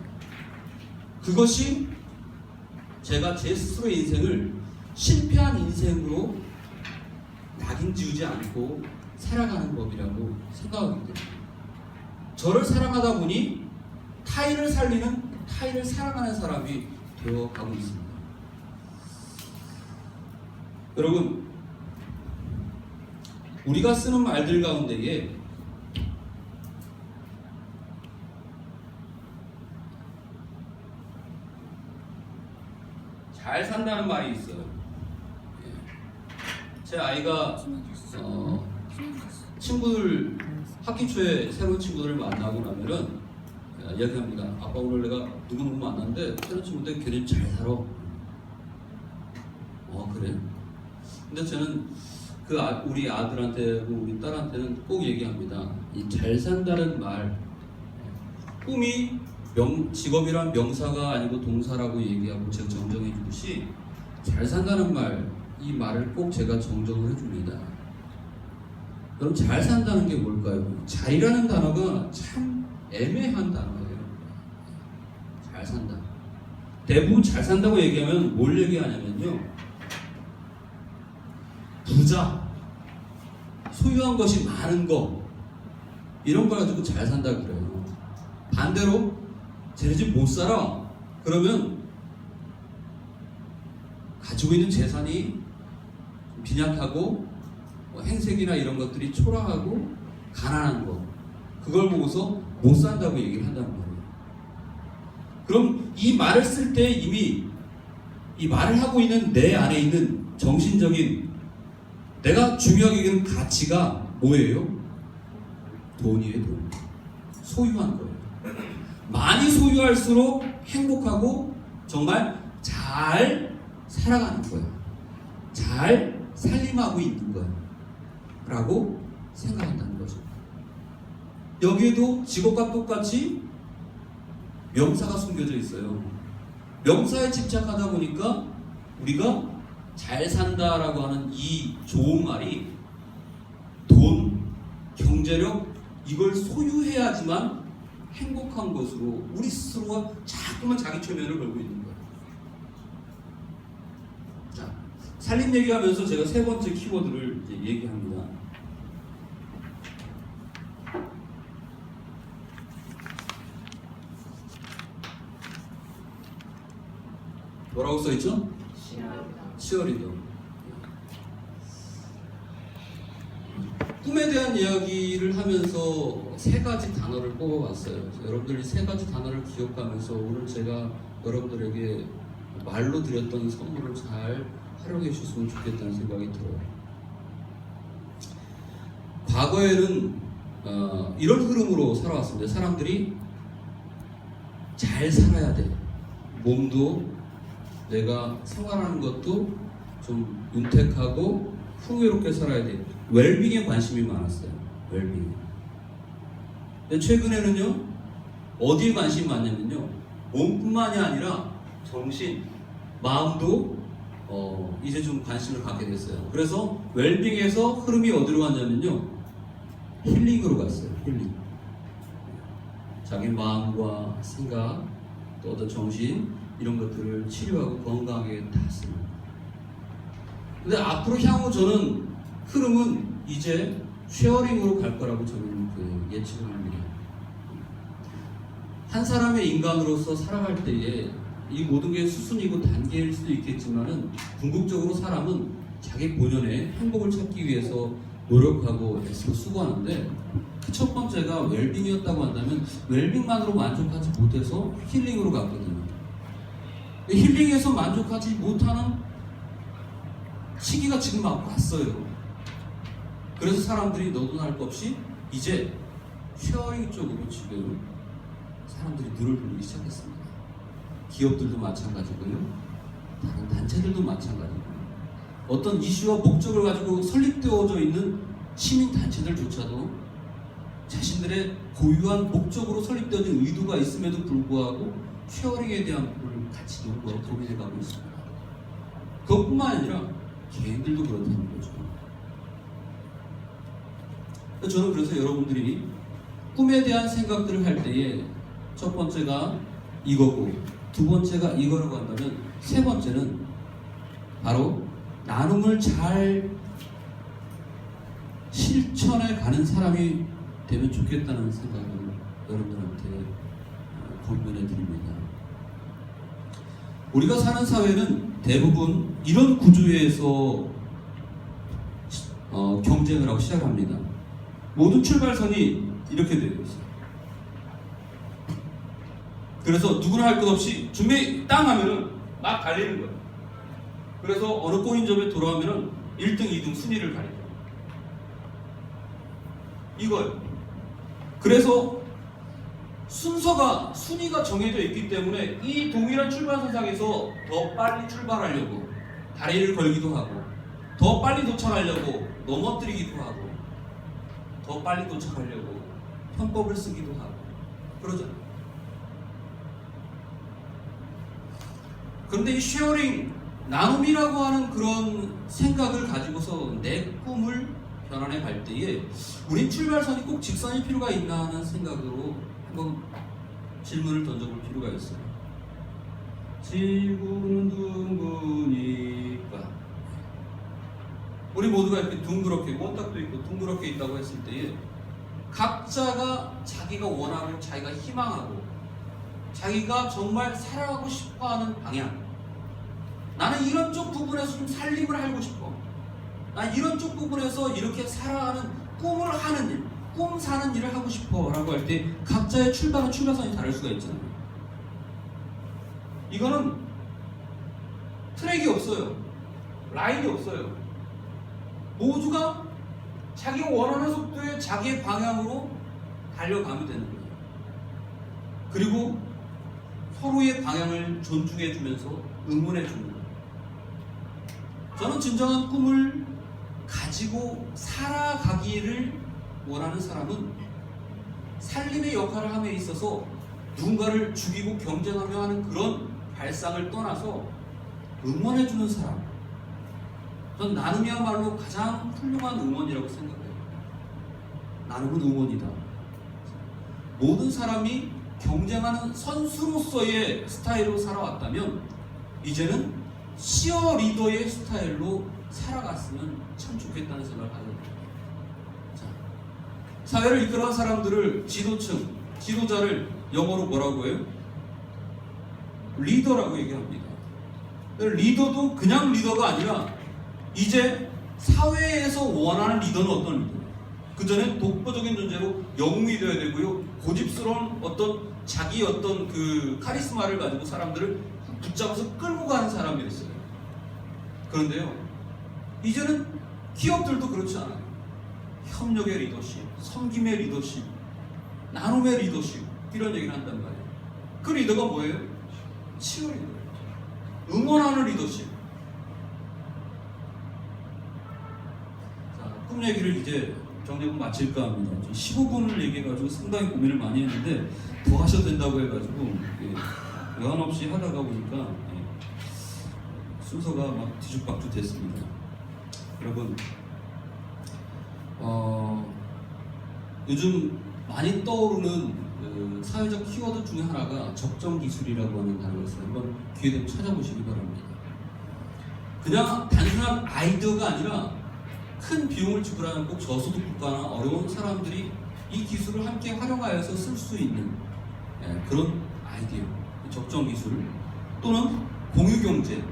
그것이 제가 제 스스로의 인생을 실패한 인생으로 낙인 지우지 않고 살아가는 법이라고 생각하기 때문에 저를 사랑하다 보니 타인을 살리는, 타인을 사랑하는 사람이 되어가고 있습니다. 여러분, 우리가 쓰는 말들 가운데에 잘 산다는 말이 있어요. 제 아이가 친구들 학기 초에 새로운 친구들을 만나고 나면은 이야기합니다. 아빠 오늘 내가 누구누구 만났는데 새로운 친구인데 걔네 잘 살아. 그래? 근데 저는 우리 아들한테, 우리 딸한테는 꼭 얘기합니다. 이 잘 산다는 말, 꿈이 직업이란 명사가 아니고 동사라고 얘기하고 제가 정정해 주듯이 잘 산다는 말, 이 말을 꼭 제가 정정을 해줍니다. 그럼 잘 산다는 게 뭘까요? 잘이라는 단어가 참 애매한 단어예요. 잘 산다. 대부분 잘 산다고 얘기하면 뭘 얘기하냐면요, 부자, 소유한 것이 많은 거, 이런 걸 가지고 잘 산다 그래요. 반대로 쟤네 집 못 살아, 그러면 가지고 있는 재산이 빈약하고 행색이나 이런 것들이 초라하고 가난한 거, 그걸 보고서 못 산다고 얘기를 한다는 거예요. 그럼 이 말을 쓸 때 이미 이 말을 하고 있는 내 안에 있는 정신적인 내가 중요하게 여기는 가치가 뭐예요? 돈이에요, 돈. 소유한 거예요. 많이 소유할수록 행복하고 정말 잘 살아가는 거예요. 잘 살림하고 있는 거예요. 라고 생각한다는 거죠. 여기에도 직업과 똑같이 명사가 숨겨져 있어요. 명사에 집착하다 보니까 우리가 잘 산다라고 하는 이 좋은 말이 돈, 경제력, 이걸 소유해야지만 행복한 것으로 우리 스스로가 자꾸만 자기 최면을 걸고 있는 거예요. 자, 살림 얘기하면서 제가 세 번째 키워드를 이제 얘기합니다. 뭐라고 써있죠? 치어리더. 꿈에 대한 이야기를 하면서 세 가지 단어를 뽑아봤어요. 여러분들이 세 가지 단어를 기억하면서 오늘 제가 여러분들에게 말로 드렸던 선물을 잘 활용해 주셨으면 좋겠다는 생각이 들어요. 과거에는 이런 흐름으로 살아왔습니다. 사람들이 잘 살아야 돼. 몸도 내가 생활하는 것도 좀 윤택하고 풍요롭게 살아야 돼. 웰빙에 관심이 많았어요. 웰빙. 근데 최근에는요, 어디에 관심이 많냐면요, 몸뿐만이 아니라 정신, 마음도 이제 좀 관심을 갖게 됐어요. 그래서 웰빙에서 흐름이 어디로 갔냐면요, 힐링으로 갔어요. 힐링. 자기 마음과 생각, 또 어떤 정신, 이런 것들을 치료하고 건강하게 다스립니다. 근데 앞으로 향후 저는 흐름은 이제 쉐어링으로 갈 거라고 저는 예측을 합니다. 한 사람의 인간으로서 살아갈 때에 이 모든 게 수순이고 단계일 수도 있겠지만은 궁극적으로 사람은 자기 본연의 행복을 찾기 위해서 노력하고 애쓰고 수고하는데 그 첫 번째가 웰빙이었다고 한다면 웰빙만으로 만족하지 못해서 힐링으로 갔거든요. 힐링에서 만족하지 못하는 시기가 지금 막 왔어요. 그래서 사람들이 너도 날 것 없이 이제 쉐어링 쪽으로 지금 사람들이 눈을 돌리기 시작했습니다. 기업들도 마찬가지고요, 다른 단체들도 마찬가지고, 어떤 이슈와 목적을 가지고 설립되어져 있는 시민 단체들조차도 자신들의 고유한 목적으로 설립되어진 의도가 있음에도 불구하고 쉐어링에 대한 부분을 같이 연구하고 고민해가고 있습니다. 그것뿐만 아니라 개인들도 그렇다는 거죠. 저는 그래서 여러분들이 꿈에 대한 생각들을 할 때에 첫 번째가 이거고, 두 번째가 이거라고 한다면 세 번째는 바로 나눔을 잘 실천해 가는 사람이 되면 좋겠다는 생각을 여러분들한테 권면해 드립니다. 우리가 사는 사회는 대부분 이런 구조에서 경쟁을 하고 시작합니다. 모든 출발선이 이렇게 되어 있어요. 그래서 누구나 할 것 없이 준비 땅 하면은 막 달리는 거예요. 그래서 어느 코인점에 돌아오면은 1등, 2등 순위를 가리죠. 이거예요. 그래서 순위가 정해져 있기 때문에 이 동일한 출발선상에서 더 빨리 출발하려고 다리를 걸기도 하고 더 빨리 도착하려고 넘어뜨리기도 하고 더 빨리 도착하려고 편법을 쓰기도 하고 그러잖아요. 그런데 이 쉐어링, 나눔이라고 하는 그런 생각을 가지고서 내 꿈을 변환해 갈 때에 우린 출발선이 꼭 직선일 필요가 있나 하는 생각으로 한번 질문을 던져볼 필요가 있어요. 지구는 둥그니까 우리 모두가 이렇게 둥그렇게 꽃딱도 있고 둥그렇게 있다고 했을 때에 각자가 자기가 원하고 자기가 희망하고 자기가 정말 살아가고 싶어하는 방향, 나는 이런 쪽 부분에서 좀 살림을 하고 싶어, 난 이런 쪽 부분에서 이렇게 살아가는 꿈을 하는 일, 꿈 사는 일을 하고 싶어 라고 할 때 각자의 출발선이 다를 수가 있잖아요. 이거는 트랙이 없어요. 라인이 없어요. 모두가 자기가 원하는 속도에 자기의 방향으로 달려가면 되는 거예요. 그리고 서로의 방향을 존중해 주면서 응원해 주는 거예요. 저는 진정한 꿈을 가지고 살아가기를 원하는 사람은 살림의 역할을 함에 있어서 누군가를 죽이고 경쟁하며 하는 그런 발상을 떠나서 응원해 주는 사람, 전 나눔이야말로 가장 훌륭한 응원이라고 생각해요. 나눔은 응원이다. 모든 사람이 경쟁하는 선수로서의 스타일로 살아왔다면 이제는 치어리더의 스타일로 살아갔으면 참 좋겠다는 생각을 가져요. 사회를 이끌어간 사람들을 지도층, 지도자를 영어로 뭐라고 해요? 리더라고 얘기합니다. 리더도 그냥 리더가 아니라 이제 사회에서 원하는 리더는 어떤 리더? 그전엔 독보적인 존재로 영웅이 되어야 되고요. 고집스러운 어떤 자기 어떤 그 카리스마를 가지고 사람들을 붙잡아서 끌고 가는 사람이었어요. 그런데요, 이제는 기업들도 그렇지 않아요. 협력의 리더십, 섬김의 리더십, 나눔의 리더십, 이런 얘기를 한단 말이에요. 그 리더가 뭐예요? 치어리더, 응원하는 리더십. 자, 꿈 얘기를 이제 정리하고 마칠까 합니다. 15분을 얘기해가지고 상당히 고민을 많이 했는데 더 하셔도 된다고 해가지고 여한 없이 하다가 보니까 순서가 막 뒤죽박죽 됐습니다. 여러분, 요즘 많이 떠오르는 사회적 키워드 중에 하나가 적정기술이라고 하는 단어가 있어요. 한번 기회 되면 찾아보시기 바랍니다. 그냥 단순한 아이디어가 아니라 큰 비용을 지불하는 꼭 저소득 국가나 어려운 사람들이 이 기술을 함께 활용하여서 쓸 수 있는 그런 아이디어, 적정기술 또는 공유경제.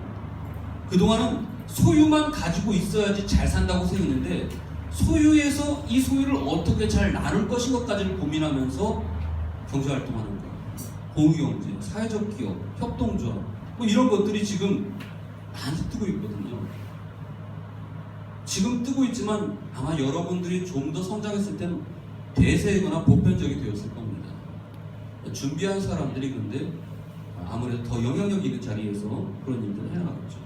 그동안은 소유만 가지고 있어야지 잘 산다고 생각했는데 소유에서 이 소유를 어떻게 잘 나눌 것인가까지를 고민하면서 경제활동하는 거예요. 공유경제, 사회적 기업, 협동조합 뭐 이런 것들이 지금 많이 뜨고 있거든요. 지금 뜨고 있지만 아마 여러분들이 좀 더 성장했을 때는 대세거나 보편적이 되었을 겁니다. 준비한 사람들이 근데 아무래도 더 영향력 있는 자리에서 그런 일들을 해나가겠죠.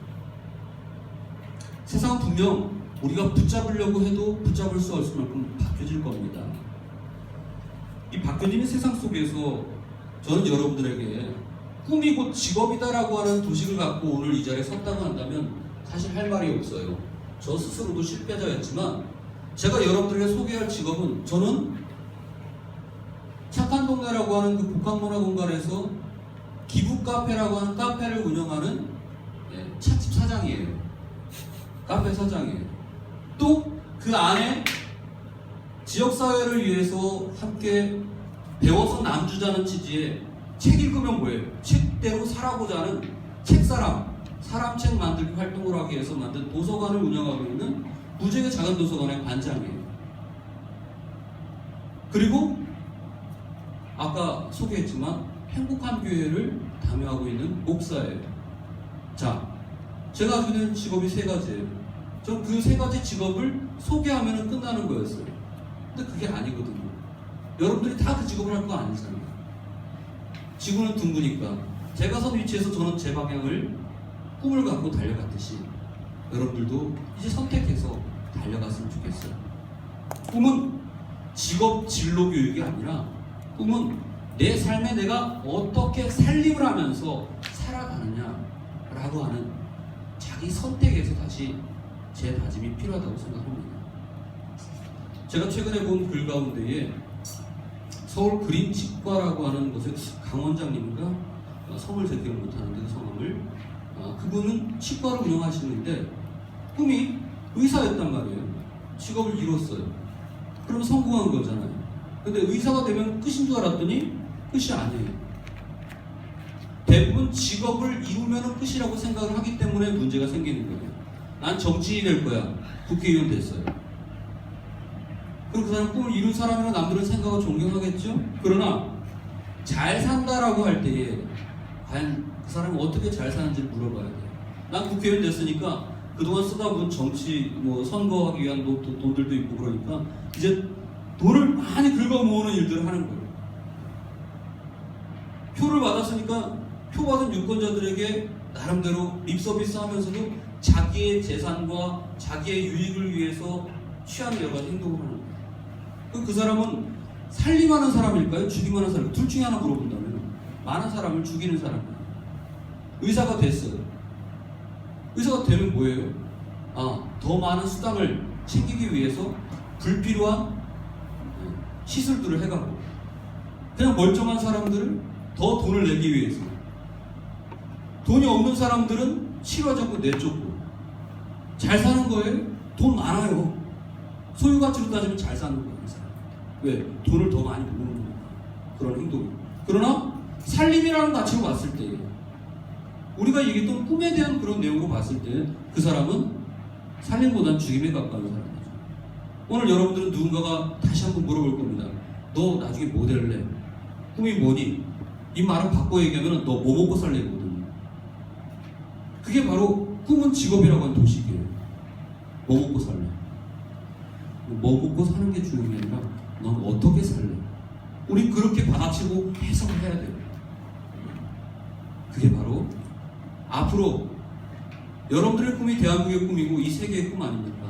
세상은 분명 우리가 붙잡으려고 해도 붙잡을 수 없을 만큼 바뀌어질 겁니다. 이 바뀌어지는 세상 속에서 저는 여러분들에게 꿈이 곧 직업이다라고 하는 도식을 갖고 오늘 이 자리에 섰다고 한다면 사실 할 말이 없어요. 저 스스로도 실패자였지만 제가 여러분들에게 소개할 직업은 저는 착한 동네라고 하는 그 복합문화 공간에서 기부 카페라고 하는 카페를 운영하는 찻집 사장이에요. 카페 사장이에요. 또 그 안에 지역사회를 위해서 함께 배워서 남주자는 취지의 책 읽으면 뭐예요? 책대로 살아보자 하는 책사람, 사람책 만들기 활동을 하기 위해서 만든 도서관을 운영하고 있는 무지개 작은 도서관의 관장이에요. 그리고 아까 소개했지만 행복한 교회를 담당하고 있는 목사예요. 자, 제가 가지고 있는 직업이 세 가지예요. 전 그 세 가지 직업을 소개하면 끝나는 거였어요. 근데 그게 아니거든요. 여러분들이 다 그 직업을 할 거 아니잖아요. 지구는 둥그니까 제가 선 위치에서 저는 제 방향을 꿈을 갖고 달려갔듯이 여러분들도 이제 선택해서 달려갔으면 좋겠어요. 꿈은 직업 진로 교육이 아니라 꿈은 내 삶에 내가 어떻게 살림을 하면서 살아가느냐라고 하는 자기 선택에서 다시 재다짐이 필요하다고 생각합니다. 제가 최근에 본 글 가운데에 서울 그린치과라고 하는 곳에 강 원장님인가 성을 제 기억 못하는데 그 성함을 그분은 치과를 운영하시는데 꿈이 의사였단 말이에요. 직업을 잃었어요. 그럼 성공한 거잖아요. 근데 의사가 되면 끝인 줄 알았더니 끝이 아니에요. 대부분 직업을 이루면 끝이라고 생각을 하기 때문에 문제가 생기는 거예요. 난 정치인이 될 거야. 국회의원 됐어요. 그럼 그 사람 꿈을 이룬 사람이라 남들은 생각을 존경하겠죠? 그러나 잘 산다라고 할 때에 과연 그 사람이 어떻게 잘 사는지를 물어봐야 돼요. 난 국회의원 됐으니까 그동안 쓰다 본 정치 선거하기 위한 돈들도 있고 그러니까 이제 돈을 많이 긁어 모으는 일들을 하는 거예요. 표를 받았으니까 표 받은 유권자들에게 나름대로 립서비스 하면서도 자기의 재산과 자기의 유익을 위해서 취하는 여러 가지 행동을 하는 거예요. 그럼 그 사람은 살림하는 사람일까요? 죽임하는 사람일까요? 둘 중에 하나 물어본다면 많은 사람을 죽이는 사람이에요. 의사가 됐어요. 의사가 되면 뭐예요? 더 많은 수당을 챙기기 위해서 불필요한 시술들을 해가고 그냥 멀쩡한 사람들을 더 돈을 내기 위해서 돈이 없는 사람들은 치료하자고 내쫓고 잘 사는 거예요? 돈 많아요. 소유 가치로 따지면 잘 사는 거예요. 왜? 돈을 더 많이 모으는 거니까 그런 행동이. 그러나 살림이라는 가치로 봤을 때 우리가 얘기했던 꿈에 대한 그런 내용으로 봤을 때 그 사람은 살림보다는 죽임에 가까운 사람이죠. 오늘 여러분들은 누군가가 다시 한번 물어볼 겁니다. 너 나중에 뭐 될래? 꿈이 뭐니? 이 말을 바꿔 얘기하면 너 뭐 먹고 살래거든요. 그게 바로 꿈은 직업이라고 하는 도식이에요. 뭐 먹고 살래? 뭐 먹고 사는 게 중요한 게 아니라 넌 어떻게 살래? 우리 그렇게 받아치고 해석을 해야 돼요. 그게 바로 앞으로 여러분들의 꿈이 대한민국의 꿈이고 이 세계의 꿈 아닙니까?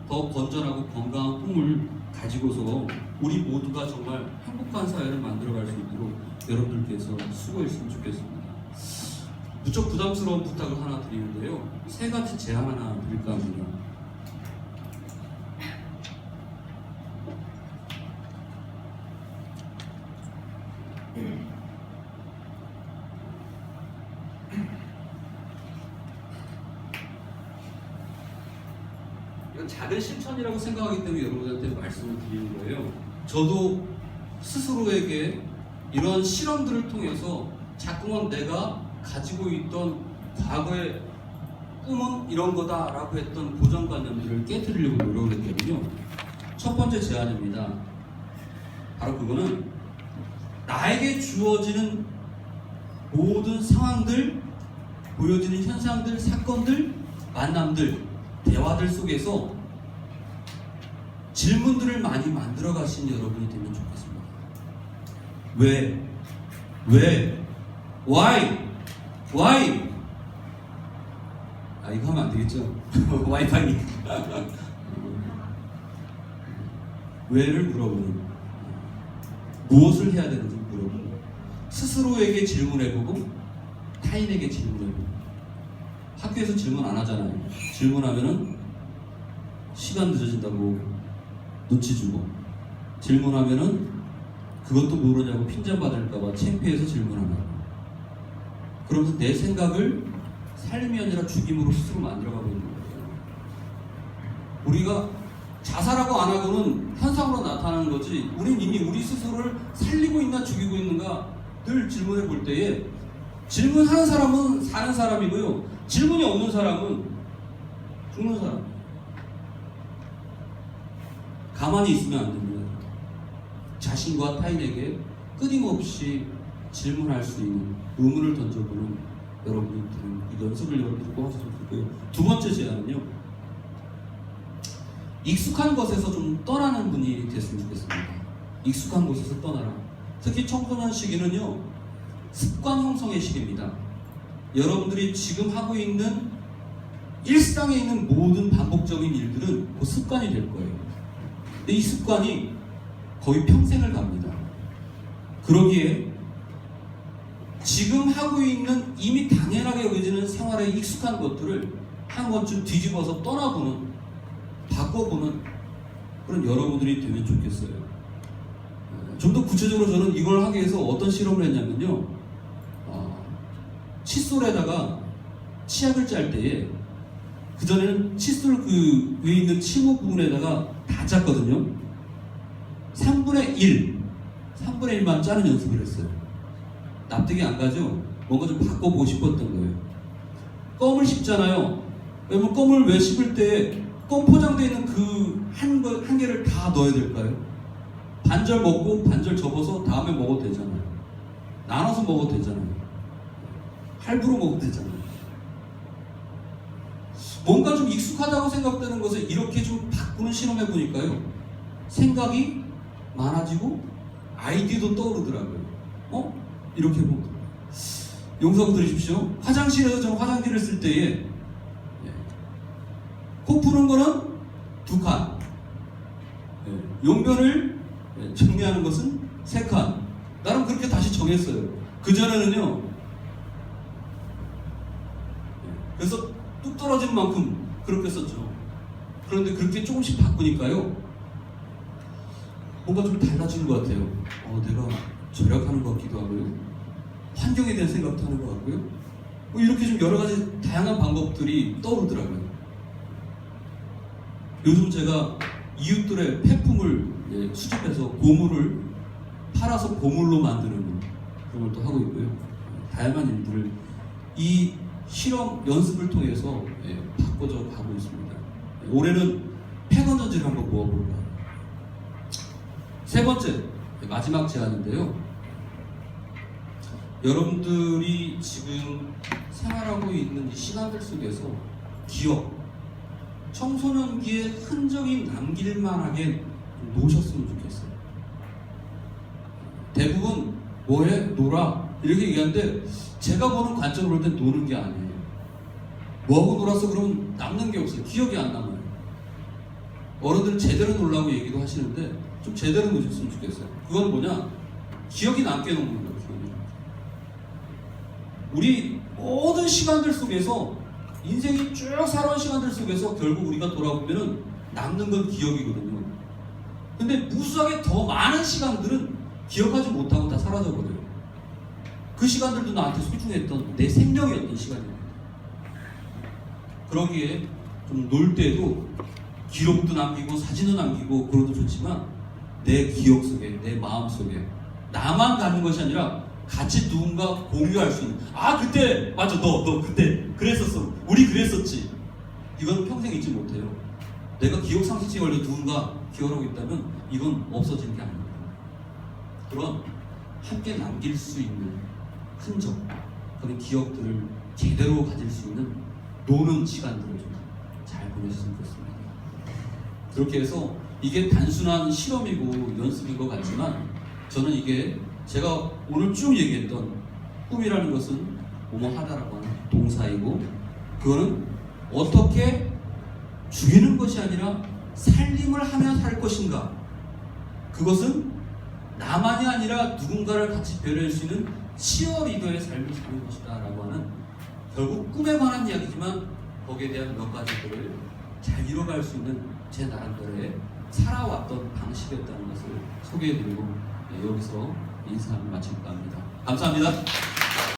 더 건전하고 건강한 꿈을 가지고서 우리 모두가 정말 행복한 사회를 만들어갈 수 있도록 여러분들께서 수고했으면 좋겠습니다. 무척 부담스러운 부탁을 하나 드리는데요. 3가지 제안 하나 드릴까 합니다. 이건 작은 실천이라고 생각하기 때문에 여러분들한테 말씀을 드리는 거예요. 저도 스스로에게 이런 실험들을 통해서 자꾸만 내가 가지고 있던 과거의 꿈은 이런 거다라고 했던 고정관념들을 깨뜨리려고 노력을 했거든요. 첫 번째 제안입니다. 바로 그거는 나에게 주어지는 모든 상황들, 보여지는 현상들, 사건들, 만남들, 대화들 속에서 질문들을 많이 만들어 가신 여러분이 되면 좋겠습니다. 왜? Why? 이거 하면 안 되겠죠? 와이파이. 왜를 물어보는, 무엇을 해야 되는지 물어보고, 스스로에게 질문해보고, 타인에게 질문해보고. 학교에서 질문 안 하잖아요. 질문하면은 시간 늦어진다고 눈치 주고, 질문하면은 그것도 모르냐고 핀잔 받을까봐 창피해서 질문 안 하고. 그러면서 내 생각을 삶이 아니라 죽임으로 스스로 만들어가고 있는 거예요. 우리가 자살하고 안 하고는 현상으로 나타나는 거지, 우린 이미 우리 스스로를 살리고 있나 죽이고 있는가 늘 질문해 볼 때에, 질문하는 사람은 사는 사람이고요, 질문이 없는 사람은 죽는 사람. 가만히 있으면 안 됩니다. 자신과 타인에게 끊임없이 질문할 수 있는, 의문을 던져보는 여러분들은 이 연습을 여러분들 꼭 하셨으면 좋겠고요. 두 번째 제안은요, 익숙한 것에서 좀 떠나는 분이 됐으면 좋겠습니다. 익숙한 곳에서 떠나라. 특히 청소년 시기는요, 습관 형성의 시기입니다. 여러분들이 지금 하고 있는 일상에 있는 모든 반복적인 일들은 그 습관이 될 거예요. 근데 이 습관이 거의 평생을 갑니다. 그러기에 지금 하고 있는 이미 당연하게 여겨지는 생활에 익숙한 것들을 한 번쯤 뒤집어서 떠나보는, 바꿔보는 그런 여러분들이 되면 좋겠어요. 좀 더 구체적으로 저는 이걸 하기 위해서 어떤 실험을 했냐면요. 칫솔에다가 치약을 짤 때에 그전에는 칫솔 그 위에 있는 치모 부분에다가 다 짰거든요. 3분의 1만 짜는 연습을 했어요. 납득이 안 가죠? 뭔가 좀 바꿔보고 싶었던 거예요. 껌을 씹잖아요. 그러면 껌을 왜 씹을 때 껌 포장되어 있는 그 한 개를 다 넣어야 될까요? 반절 먹고 반절 접어서 다음에 먹어도 되잖아요. 나눠서 먹어도 되잖아요. 할부로 먹어도 되잖아요. 뭔가 좀 익숙하다고 생각되는 것을 이렇게 좀 바꾸는 실험해 보니까요. 생각이 많아지고 아이디어도 떠오르더라고요. 이렇게 보면 용서하고 들으십시오. 화장실에서 저는 화장지를 쓸 때에 코 푸는 거는 2칸, 용변을 정리하는 것은 3칸. 나름 그렇게 다시 정했어요. 그전에는요. 그래서 뚝 떨어지는 만큼 그렇게 썼죠. 그런데 그렇게 조금씩 바꾸니까요. 뭔가 좀 달라지는 것 같아요. 내가 절약하는 것 같기도 하고요. 환경에 대한 생각도 하는 것 같고요. 이렇게 좀 여러 가지 다양한 방법들이 떠오르더라고요. 요즘 제가 이웃들의 폐품을 수집해서 고물을 팔아서 보물로 만드는 그런 걸 또 하고 있고요. 다양한 일들을 이 실험 연습을 통해서 바꿔져 가고 있습니다. 올해는 폐건전지를 한번 모아볼까. 3번째, 마지막 제안인데요. 여러분들이 지금 생활하고 있는 이 시간들 속에서 기억, 청소년기의 흔적이 남길 만하게 노셨으면 좋겠어요. 대부분 뭐해? 놀아. 이렇게 얘기하는데 제가 보는 관점으로 볼 땐 노는 게 아니에요. 뭐하고 놀았어? 그러면 남는 게 없어요. 기억이 안 남아요. 어른들은 제대로 놀라고 얘기도 하시는데 좀 제대로 노셨으면 좋겠어요. 그건 뭐냐? 기억이 남게 노는 거예요. 기억이. 우리 모든 시간들 속에서 인생이 쭉 살아온 시간들 속에서 결국 우리가 돌아보면은 남는 건 기억이거든요. 근데 무수하게 더 많은 시간들은 기억하지 못하고 다 사라져버려요. 그 시간들도 나한테 소중했던 내 생명이었던 시간입니다. 그러기에 좀 놀 때도 기록도 남기고 사진도 남기고 그러도 좋지만 내 기억 속에, 내 마음 속에 나만 가는 것이 아니라 같이 누군가 공유할 수 있는, 그때 맞아, 너 그때 그랬었어, 우리 그랬었지. 이건 평생 잊지 못해요. 내가 기억 상실증에 걸려 누군가 기억하고 있다면 이건 없어지는 게 아닙니다. 그런 함께 남길 수 있는 흔적, 그런 기억들을 제대로 가질 수 있는 노는 시간들을 좀 잘 보내셨으면 좋겠습니다. 그렇게 해서 이게 단순한 실험이고 연습인 것 같지만 저는 이게 제가 오늘 쭉 얘기했던 꿈이라는 것은 뭐뭐하다라고 하는 동사이고, 그거는 어떻게 죽이는 것이 아니라 살림을 하며 살 것인가, 그것은 나만이 아니라 누군가를 같이 배려할 수 있는 치어리더의 삶을 사는 것이다 라고 하는, 결국 꿈에 관한 이야기지만 거기에 대한 몇 가지들을 잘 이뤄갈 수 있는 제 나름대로의 살아왔던 방식이었다는 것을 소개해드리고 여기서 인사를 마칠까 합니다. 감사합니다.